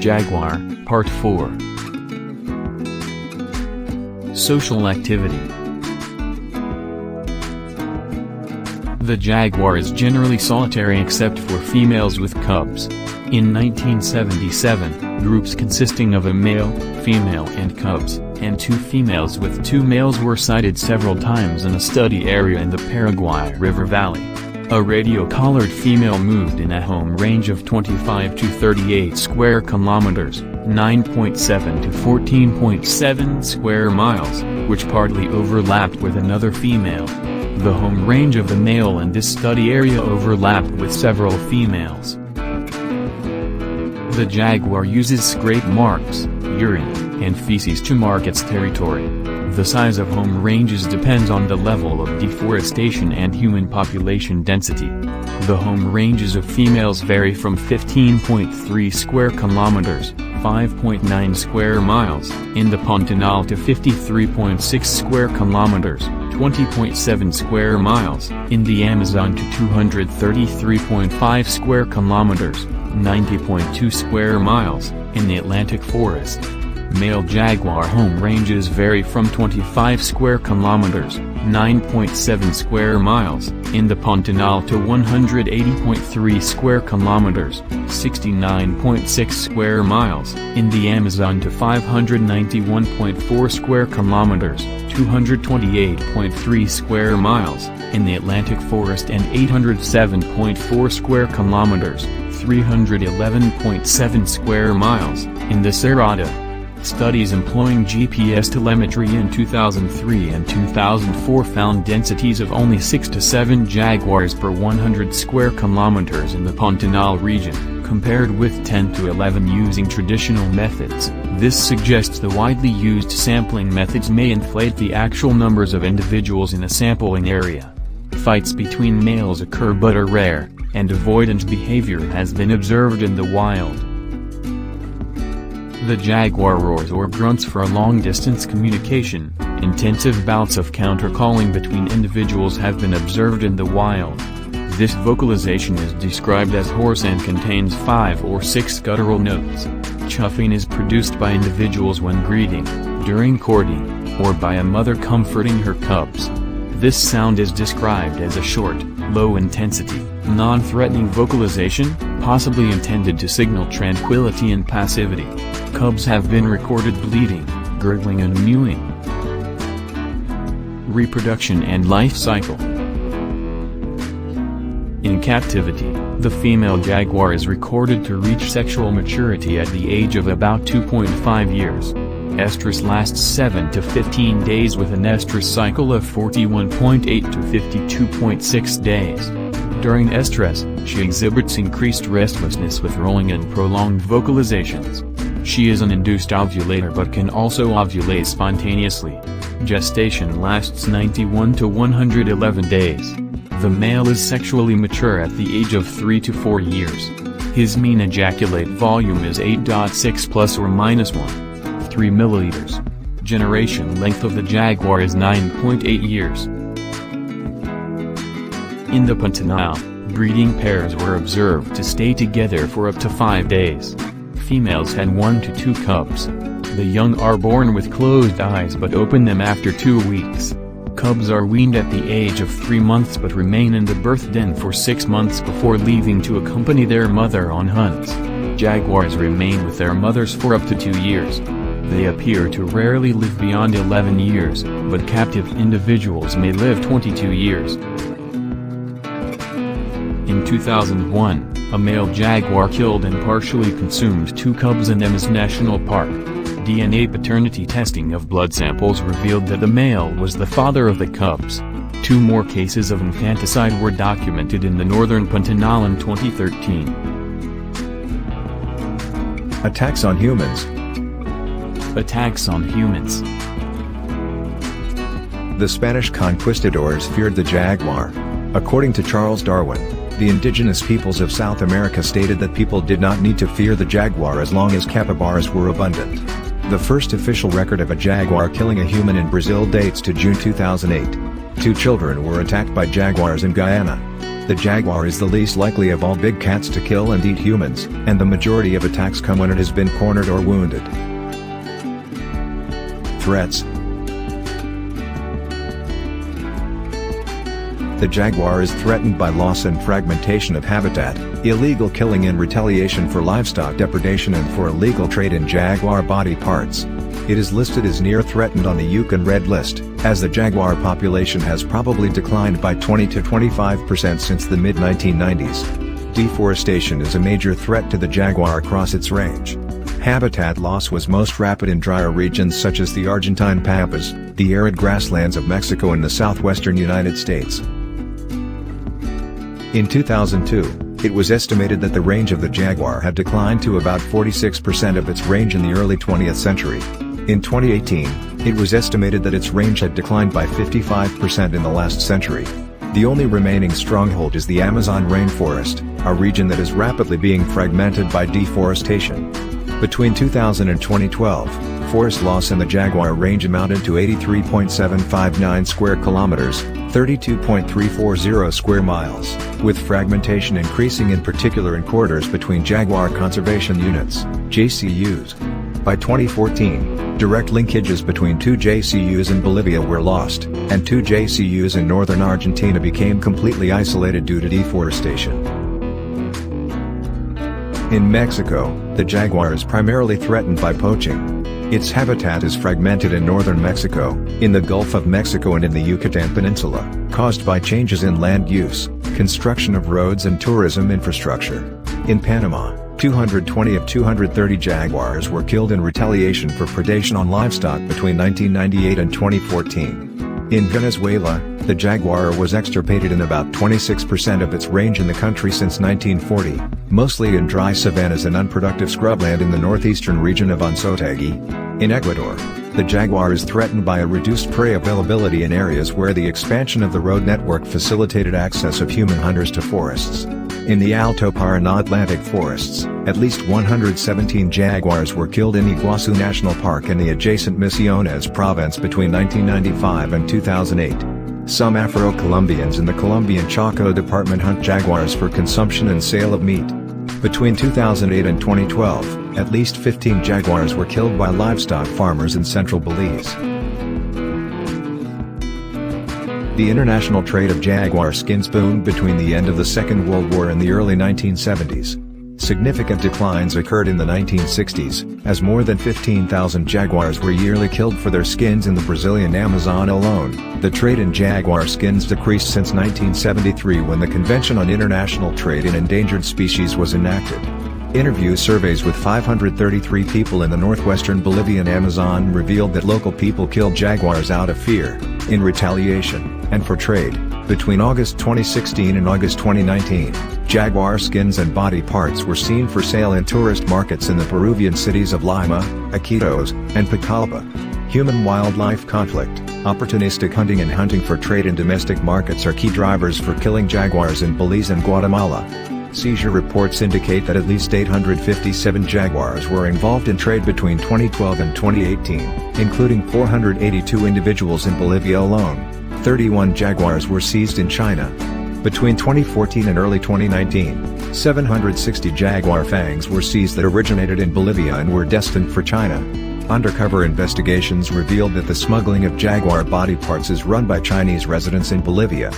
Jaguar, Part 4. Social activity. The jaguar is generally solitary except for females with cubs. In 1977, groups consisting of a male, female and cubs, and 2 females with 2 males were sighted several times in a study area in the Paraguay River Valley. A radio-collared female moved in a home range of 25 to 38 square kilometers, 9.7 to 14.7 square miles, which partly overlapped with another female. The home range of the male in this study area overlapped with several females. The jaguar uses scrape marks, urine, and feces to mark its territory. The size of home ranges depends on the level of deforestation and human population density. The home ranges of females vary from 15.3 square kilometers, 5.9 square miles, in the Pantanal to 53.6 square kilometers, 20.7 square miles, in the Amazon to 233.5 square kilometers, 90.2 square miles, in the Atlantic forest. Male jaguar home ranges vary from 25 square kilometers, 9.7 square miles, in the Pantanal to 180.3 square kilometers, 69.6 square miles, in the Amazon to 591.4 square kilometers, 228.3 square miles, in the Atlantic forest and 807.4 square kilometers, 311.7 square miles, in the Cerrado. Studies employing GPS telemetry in 2003 and 2004 found densities of only 6 to 7 jaguars per 100 square kilometers in the Pantanal region, compared with 10 to 11 using traditional methods. This suggests the widely used sampling methods may inflate the actual numbers of individuals in a sampling area. Fights between males occur but are rare, and avoidant behavior has been observed in the wild. The jaguar roars or grunts for long-distance communication. Intensive bouts of countercalling between individuals have been observed in the wild. This vocalization is described as hoarse and contains 5 or 6 guttural notes. Chuffing is produced by individuals when greeting, during courting, or by a mother comforting her cubs. This sound is described as a short, low-intensity, non-threatening vocalization, possibly intended to signal tranquility and passivity. Cubs have been recorded bleating, gurgling and mewing. Reproduction and life cycle. In captivity, the female jaguar is recorded to reach sexual maturity at the age of about 2.5 years. Estrus lasts 7 to 15 days with an estrus cycle of 41.8 to 52.6 days. During estrus, she exhibits increased restlessness with rolling and prolonged vocalizations. She is an induced ovulator but can also ovulate spontaneously. Gestation lasts 91 to 111 days. The male is sexually mature at the age of 3 to 4 years. His mean ejaculate volume is 8.6 plus or minus 3 milliliters. Generation length of the jaguar is 9.8 years. In the Pantanal, breeding pairs were observed to stay together for up to 5 days. Females had 1 to 2 cubs. The young are born with closed eyes but open them after 2 weeks. Cubs are weaned at the age of 3 months but remain in the birth den for 6 months before leaving to accompany their mother on hunts. Jaguars remain with their mothers for up to 2 years. They appear to rarely live beyond 11 years, but captive individuals may live 22 years. In 2001, a male jaguar killed and partially consumed 2 cubs in Ems National Park. DNA paternity testing of blood samples revealed that the male was the father of the cubs. 2 more cases of infanticide were documented in the northern Pantanal in 2013. Attacks on humans. Attacks on humans. The Spanish conquistadors feared the jaguar. According to Charles Darwin, the indigenous peoples of South America stated that people did not need to fear the jaguar as long as capybaras were abundant. The first official record of a jaguar killing a human in Brazil dates to June 2008. 2 children were attacked by jaguars in Guyana. The jaguar is the least likely of all big cats to kill and eat humans, and the majority of attacks come when it has been cornered or wounded. Threats. The jaguar is threatened by loss and fragmentation of habitat, illegal killing in retaliation for livestock depredation and for illegal trade in jaguar body parts. It is listed as near threatened on the Yukon Red List, as the jaguar population has probably declined by 20 to 25% since the mid-1990s. Deforestation is a major threat to the jaguar across its range. Habitat loss was most rapid in drier regions such as the Argentine pampas, the arid grasslands of Mexico and the southwestern United States. In 2002, it was estimated that the range of the jaguar had declined to about 46% of its range in the early 20th century. In 2018, it was estimated that its range had declined by 55% in the last century. The only remaining stronghold is the Amazon rainforest, a region that is rapidly being fragmented by deforestation. Between 2000 and 2012, forest loss in the jaguar range amounted to 83.759 square kilometers, 32.340 square miles, with fragmentation increasing in particular in corridors between jaguar conservation units, JCUs. By 2014, direct linkages between 2 JCUs in Bolivia were lost, and 2 JCUs in northern Argentina became completely isolated due to deforestation. In Mexico, the jaguar is primarily threatened by poaching. Its habitat is fragmented in northern Mexico, in the Gulf of Mexico and in the Yucatan Peninsula, caused by changes in land use, construction of roads and tourism infrastructure. In Panama, 220 of 230 jaguars were killed in retaliation for predation on livestock between 1998 and 2014. In Venezuela, the jaguar was extirpated in about 26% of its range in the country since 1940, mostly in dry savannas and unproductive scrubland in the northeastern region of Anzoátegui. In Ecuador, the jaguar is threatened by a reduced prey availability in areas where the expansion of the road network facilitated access of human hunters to forests. In the Alto Paraná Atlantic forests, at least 117 jaguars were killed in Iguazu National Park and the adjacent Misiones province between 1995 and 2008. Some Afro-Colombians in the Colombian Chaco department hunt jaguars for consumption and sale of meat. Between 2008 and 2012, at least 15 jaguars were killed by livestock farmers in central Belize. The international trade of jaguar skins boomed between the end of the Second World War and the early 1970s. Significant declines occurred in the 1960s, as more than 15,000 jaguars were yearly killed for their skins in the Brazilian Amazon alone. The trade in jaguar skins decreased since 1973 when the Convention on International Trade in Endangered Species was enacted. Interview surveys with 533 people in the northwestern Bolivian Amazon revealed that local people killed jaguars out of fear, in retaliation, and for trade. Between August 2016 and August 2019, jaguar skins and body parts were seen for sale in tourist markets in the Peruvian cities of Lima, Iquitos, and Pucallpa. Human-wildlife conflict, opportunistic hunting and hunting for trade in domestic markets are key drivers for killing jaguars in Belize and Guatemala. Seizure reports indicate that at least 857 jaguars were involved in trade between 2012 and 2018, including 482 individuals in Bolivia alone. 31 jaguars were seized in China. Between 2014 and early 2019, 760 jaguar fangs were seized that originated in Bolivia and were destined for China. Undercover investigations revealed that the smuggling of jaguar body parts is run by Chinese residents in Bolivia.